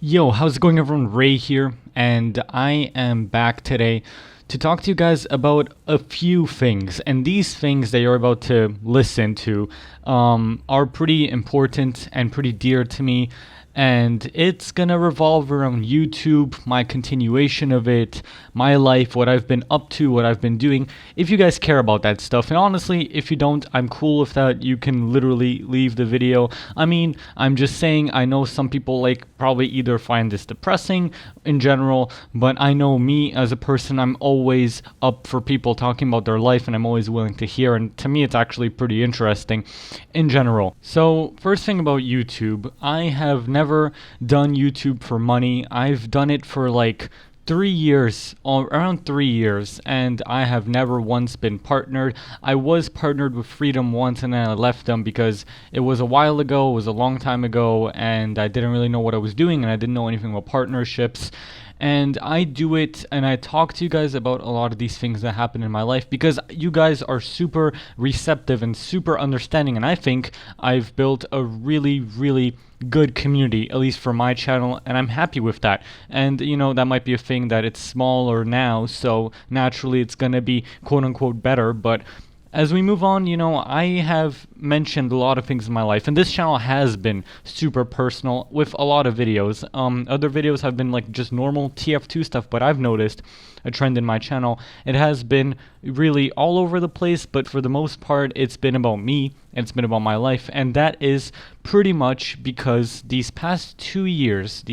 Yo, how's it going everyone? Ray here, and I am back today to talk to you guys about a few things. And these things that you're about to listen to are pretty important and pretty dear to me. And it's gonna revolve around YouTube, my continuation of it, my life, what I've been up to, what I've been doing. If you guys care about that stuff, and honestly, if you don't, I'm cool with that. You can literally leave the video. I mean, I'm just saying, I know some people probably either find this depressing in general, but I know me as a person, I'm always up for people talking about their life, and I'm always willing to hear. And to me, it's actually pretty interesting in general. So, first thing about YouTube, I have never done YouTube for money. I've done it for like 3 years, or around 3 years, and I have never once been partnered. I was partnered with Freedom once, and then I left them because it was a while ago, it was a long time ago, and I didn't really know what I was doing, and I didn't know anything about partnerships. And I do it and I talk to you guys about a lot of these things that happen in my life because you guys are super receptive and super understanding, and I think I've built a really good community, at least for my channel, and I'm happy with that. And you know, that might be a thing that it's smaller now, so naturally it's gonna be quote unquote better, but as we move on, you know, I have mentioned a lot of things in my life, and this channel has been super personal with a lot of videos. Other videos have been like just normal TF2 stuff, but I've noticed a trend in my channel. It has been really all over the place, but for the most part, it's been about me, and it's been about my life, and that is pretty much because these past 2 years,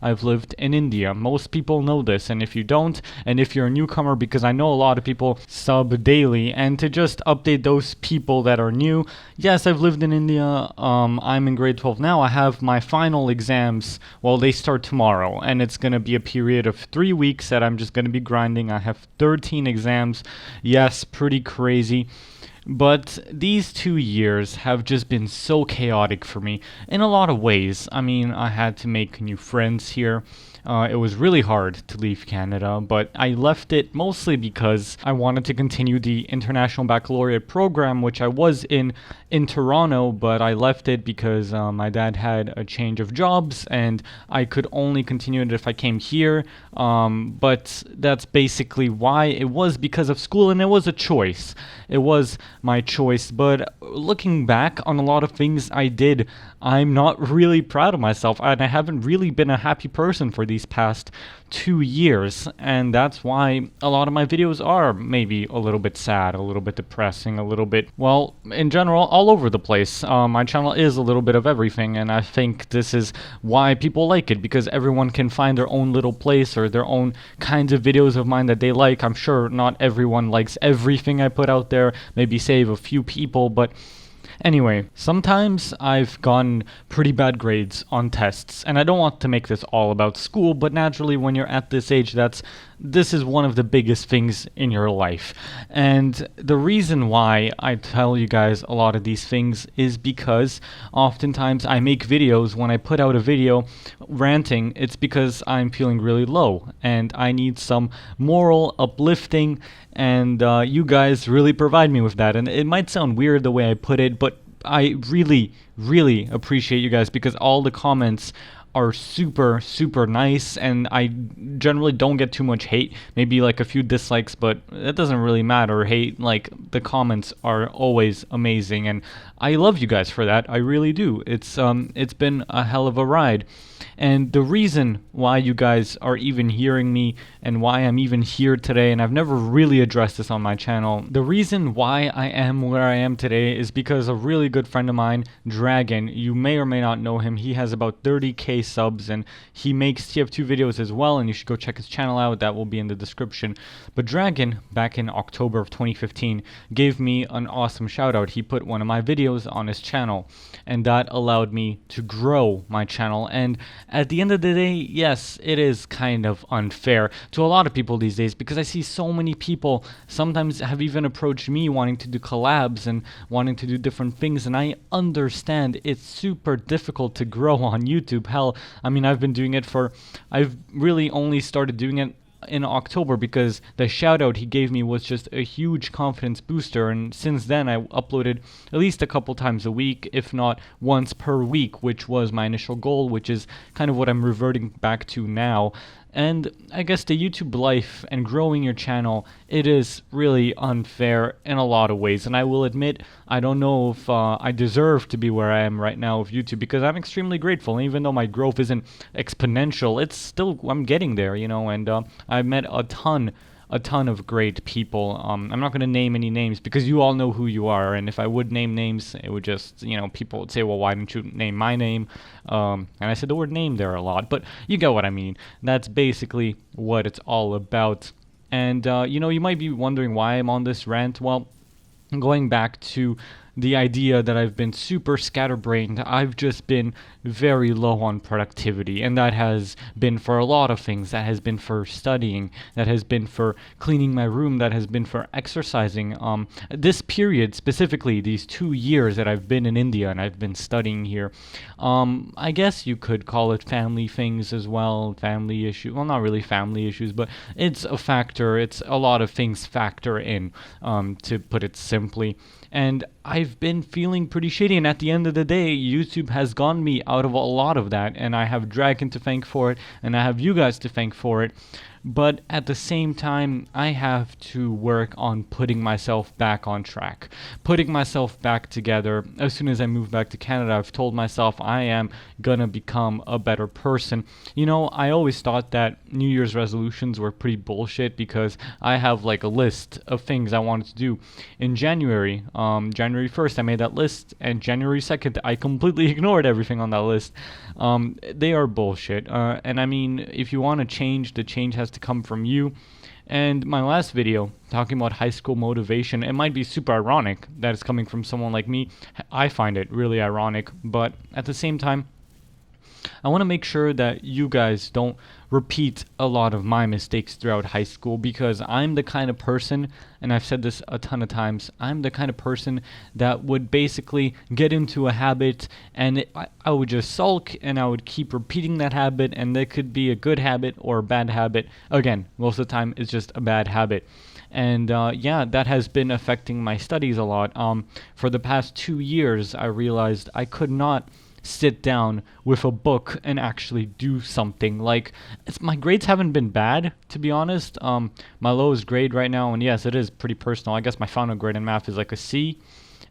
I've lived in India. Most people know this, and if you don't, and if you're a newcomer, because I know a lot of people sub daily, and to just update those people that are new, yes, I've lived in India. I'm in grade 12 now. I have my final exams. Well, they start tomorrow, and it's going to be a period of 3 weeks that I'm just going to be grinding. I have 13 exams. Yes, pretty crazy. But these 2 years have just been so chaotic for me in a lot of ways. I mean, I had to make new friends here. It was really hard to leave Canada, but I left it mostly because I wanted to continue the International Baccalaureate program, which I was in Toronto, but I left it because my dad had a change of jobs, and I could only continue it if I came here. But that's basically why. It was because of school, and it was a choice. It was my choice, but looking back on a lot of things I did, I'm not really proud of myself, and I haven't really been a happy person for these past 2 years, and that's why a lot of my videos are maybe a little bit sad, a little bit depressing, a little bit, well, in general, all over the place. My channel is a little bit of everything, and I think this is why people like it, because everyone can find their own little place or their own kinds of videos of mine that they like. I'm sure not everyone likes everything I put out there, maybe save a few people, but anyway, sometimes I've gotten pretty bad grades on tests, and I don't want to make this all about school, but naturally when you're at this age, this is one of the biggest things in your life. And the reason why I tell you guys a lot of these things is because oftentimes I make videos. When I put out a video ranting, it's because I'm feeling really low and I need some moral uplifting, and you guys really provide me with that. And it might sound weird the way I put it, but I really appreciate you guys, because all the comments are super nice, and I generally don't get too much hate, maybe like a few dislikes, but that doesn't really matter. Hate, like, the comments are always amazing, and I love you guys for that. I really do. It's been a hell of a ride. And the reason why you guys are even hearing me and why I'm even here today, and I've never really addressed this on my channel, the reason why I am where I am today is because a really good friend of mine, Dragon, you may or may not know him. He has about 30k subs, and he makes TF2 videos as well, and you should go check his channel out. That will be in the description. But Dragon, back in October of 2015, gave me an awesome shout out. He put one of my videos on his channel, and that allowed me to grow my channel. And at the end of the day, yes, it is kind of unfair to a lot of people these days, because I see so many people sometimes have even approached me wanting to do collabs and wanting to do different things, and I understand it's super difficult to grow on YouTube. Hell, I mean, I've really only started doing it in October because the shout out he gave me was just a huge confidence booster. And since then, I uploaded at least a couple times a week, if not once per week, which was my initial goal, which is kind of what I'm reverting back to now. And I guess the YouTube life and growing your channel, it is really unfair in a lot of ways. And I will admit, I don't know if I deserve to be where I am right now with YouTube, because I'm extremely grateful. And even though my growth isn't exponential, it's still, I'm getting there, and I've met a ton of great people. I'm not going to name any names because you all know who you are. And if I would name names, it would just, people would say, well, why didn't you name my name? And I said the word name there a lot, but you get what I mean. That's basically what it's all about. And, you might be wondering why I'm on this rant. Well, going back to the idea that I've been super scatterbrained, I've just been very low on productivity, and that has been for a lot of things. That has been for studying, that has been for cleaning my room, that has been for exercising. This period, specifically these 2 years that I've been in India and I've been studying here, I guess you could call it family things as well, family issues. Well, not really family issues, but it's a factor. It's a lot of things factor in, to put it simply. And I've been feeling pretty shitty, and at the end of the day, YouTube has gotten me out of a lot of that, and I have Dragon to thank for it, and I have you guys to thank for it. But at the same time, I have to work on putting myself back on track, putting myself back together. As soon as I move back to Canada, I've told myself I am gonna become a better person. I always thought that New Year's resolutions were pretty bullshit because I have like a list of things I wanted to do. In January 1st, I made that list, and January 2nd, I completely ignored everything on that list. They are bullshit. And I mean, if you want to change, the change has to come from you. And my last video talking about high school motivation, it might be super ironic that it's coming from someone like me. I find it really ironic, but at the same time, I want to make sure that you guys don't repeat a lot of my mistakes throughout high school, because I'm the kind of person, and I've said this a ton of times, I'm the kind of person that would basically get into a habit and I would just sulk and I would keep repeating that habit, and that could be a good habit or a bad habit. Again, most of the time it's just a bad habit. And that has been affecting my studies a lot. For the past 2 years, I realized I could not sit down with a book and actually do something. Like, my grades haven't been bad, to be honest. My lowest grade right now, and yes, it is pretty personal. I guess my final grade in math is like a C,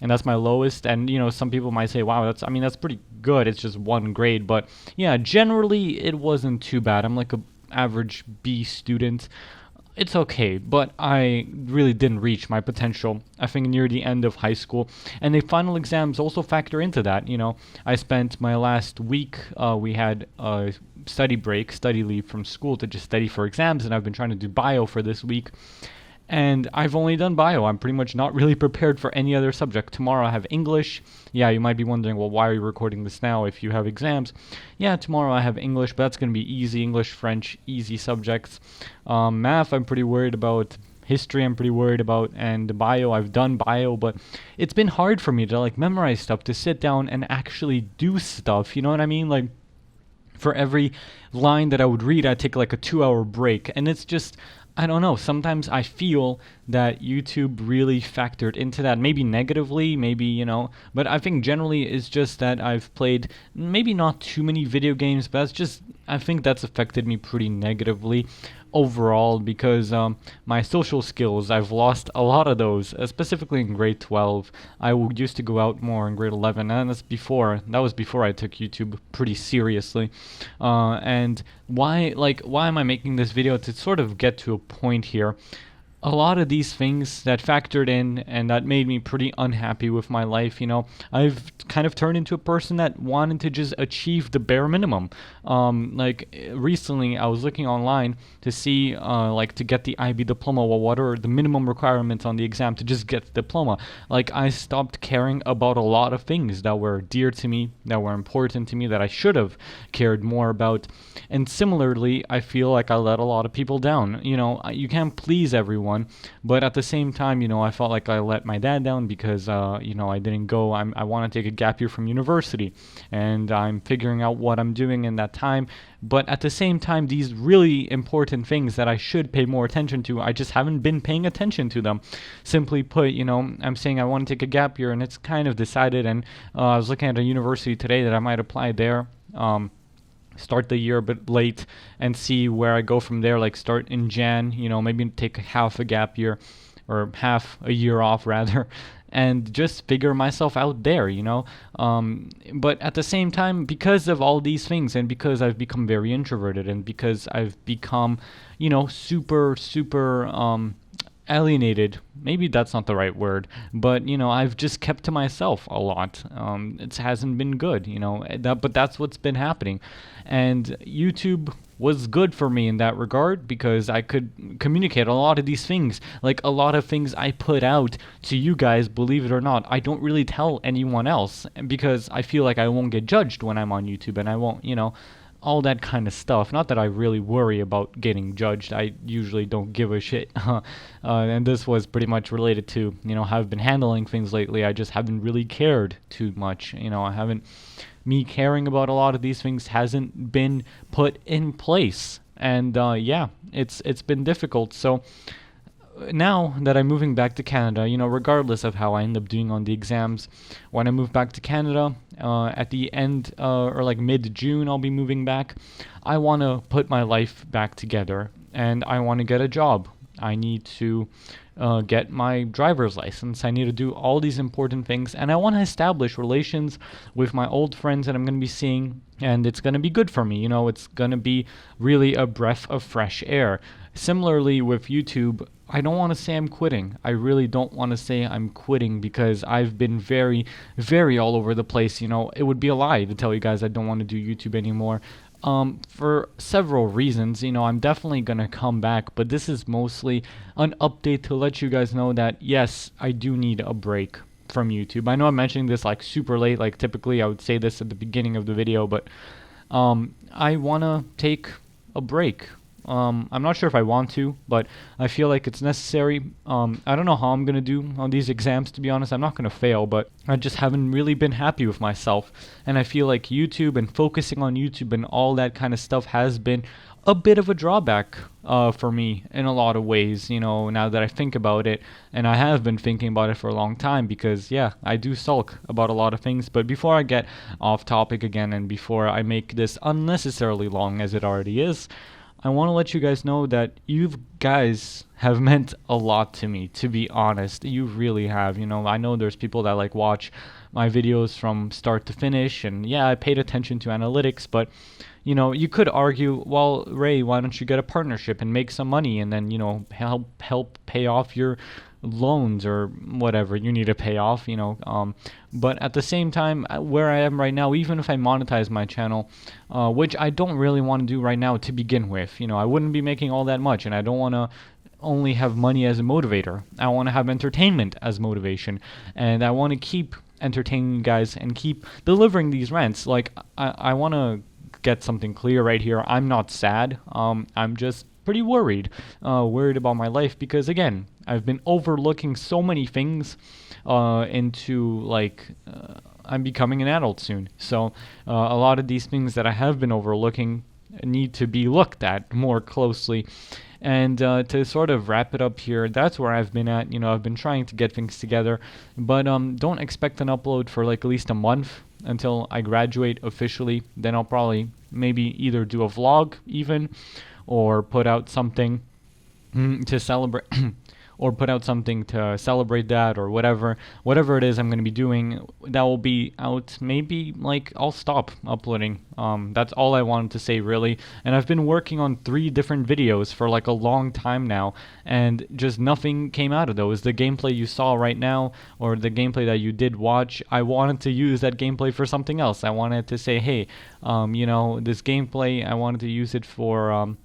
and that's my lowest. And some people might say, wow, that's pretty good. It's just one grade, but yeah, generally it wasn't too bad. I'm like a average B student. It's okay, but I really didn't reach my potential, I think, near the end of high school. And the final exams also factor into that. I spent my last week, we had a study leave from school to just study for exams, and I've been trying to do bio for this week. And I've only done bio. I'm pretty much not really prepared for any other subject. Tomorrow I have English. Yeah, you might be wondering, well, why are you recording this now if you have exams? Yeah, tomorrow I have English, but that's going to be easy. English, French, easy subjects. Math, I'm pretty worried about. History, I'm pretty worried about. And bio, I've done bio, but it's been hard for me to memorize stuff, to sit down and actually do stuff. You know what I mean? For every line that I would read, I'd take a 2-hour break. And it's just, I don't know, sometimes I feel that YouTube really factored into that, maybe negatively, maybe, but I think generally it's just that I've played maybe not too many video games, but I think that's affected me pretty negatively overall, because my social skills, I've lost a lot of those, specifically in grade 12. I used to go out more in grade 11, and that was before I took YouTube pretty seriously. And why am I making this video? To sort of get to a point here. A lot of these things that factored in and that made me pretty unhappy with my life, I've kind of turned into a person that wanted to just achieve the bare minimum. Recently I was looking online to see, to get the IB diploma, well, what are the minimum requirements on the exam to just get the diploma? I stopped caring about a lot of things that were dear to me, that were important to me, that I should have cared more about. And similarly, I feel like I let a lot of people down. You can't please everyone. everyone. But at the same time, I felt like I let my dad down because, I didn't go. I want to take a gap year from university, and I'm figuring out what I'm doing in that time. But at the same time, these really important things that I should pay more attention to, I just haven't been paying attention to them. Simply put, I'm saying I want to take a gap year, and it's kind of decided. And I was looking at a university today that I might apply there. Start the year a bit late and see where I go from there. Like start in Jan, maybe take half a gap year or half a year off rather, and just figure myself out there, But at the same time, because of all these things, and because I've become very introverted, and because I've become, super alienated, maybe that's not the right word, but I've just kept to myself a lot. It hasn't been good, but that's what's been happening. And YouTube was good for me in that regard because I could communicate a lot of these things. Like a lot of things I put out to you guys, believe it or not, I don't really tell anyone else because I feel like I won't get judged when I'm on YouTube, and I won't, all that kind of stuff. Not that I really worry about getting judged. I usually don't give a shit. And this was pretty much related to, how I've been handling things lately. I just haven't really cared too much. Me caring about a lot of these things hasn't been put in place. And it's been difficult. So now that I'm moving back to Canada, regardless of how I end up doing on the exams, when I move back to Canada, at the end or like mid-June, I'll be moving back. I want to put my life back together, and I want to get a job. I need to get my driver's license. I need to do all these important things, and I want to establish relations with my old friends that I'm going to be seeing, and it's going to be good for me. It's going to be really a breath of fresh air. Similarly with YouTube, I don't want to say I'm quitting. I really don't want to say I'm quitting because I've been very, very all over the place. It would be a lie to tell you guys I don't want to do YouTube anymore. For several reasons, I'm definitely going to come back, but this is mostly an update to let you guys know that, yes, I do need a break from YouTube. I know I'm mentioning this like super late, like typically I would say this at the beginning of the video, but I want to take a break. I'm not sure if I want to, but I feel like it's necessary. I don't know how I'm going to do on these exams, to be honest. I'm not going to fail, but I just haven't really been happy with myself. And I feel like YouTube and focusing on YouTube and all that kind of stuff has been a bit of a drawback for me in a lot of ways, now that I think about it. And I have been thinking about it for a long time because, yeah, I do sulk about a lot of things. But before I get off topic again and before I make this unnecessarily long as it already is, I want to let you guys know that you guys have meant a lot to me, to be honest. You really have. I know there's people that watch my videos from start to finish, and yeah, I paid attention to analytics, but you could argue, well, Ray, why don't you get a partnership and make some money and then, help pay off your loans or whatever you need to pay off, but at the same time, where I am right now, even if I monetize my channel, which I don't really want to do right now to begin with, I wouldn't be making all that much, and I don't want to only have money as a motivator. I want to have entertainment as motivation, and I want to keep entertaining you guys and keep delivering these rants. I want to get something clear right here. I'm not sad. I'm just pretty worried about my life because, again, I've been overlooking so many things into I'm becoming an adult soon. So a lot of these things that I have been overlooking need to be looked at more closely. And to sort of wrap it up here, that's where I've been at. I've been trying to get things together, but don't expect an upload for at least a month until I graduate officially. Then I'll probably maybe either do a vlog even, or put out something to celebrate or put out something to celebrate that, or whatever it is I'm going to be doing. That will be out. Maybe I'll stop uploading. That's all I wanted to say, really. And I've been working on 3 different videos for a long time now, and just nothing came out of those. The gameplay you saw right now, or the gameplay that you did watch, I wanted to use that gameplay for something else. I wanted to say, hey, this gameplay, I wanted to use it for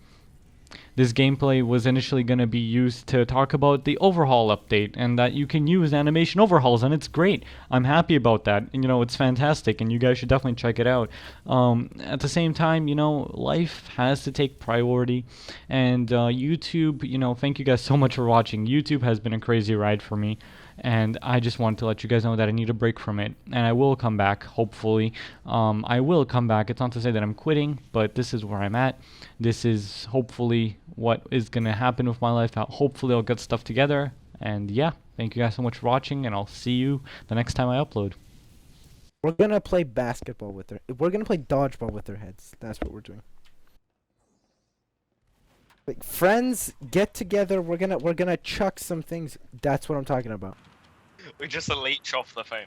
This gameplay was initially going to be used to talk about the overhaul update and that you can use animation overhauls, and it's great. I'm happy about that. And, it's fantastic, and you guys should definitely check it out. At the same time, life has to take priority, and YouTube, thank you guys so much for watching. YouTube has been a crazy ride for me, and I just wanted to let you guys know that I need a break from it, and I will come back, hopefully. I will come back. It's not to say that I'm quitting, but this is where I'm at. This is hopefully what is going to happen with my life. Hopefully I'll get stuff together, and yeah, thank you guys so much for watching, and I'll see you the next time I upload. We're gonna play basketball with their. We're gonna play dodgeball with their heads. That's what we're doing. Like, friends, get together. We're gonna chuck some things. That's what I'm talking about. We just leech off the phone.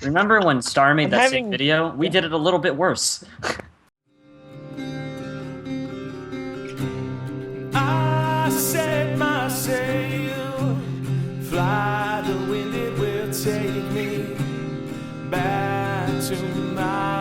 Remember when Star made that sick having- video? We did it a little bit worse. I set my sail, fly the wind, it will take me back to my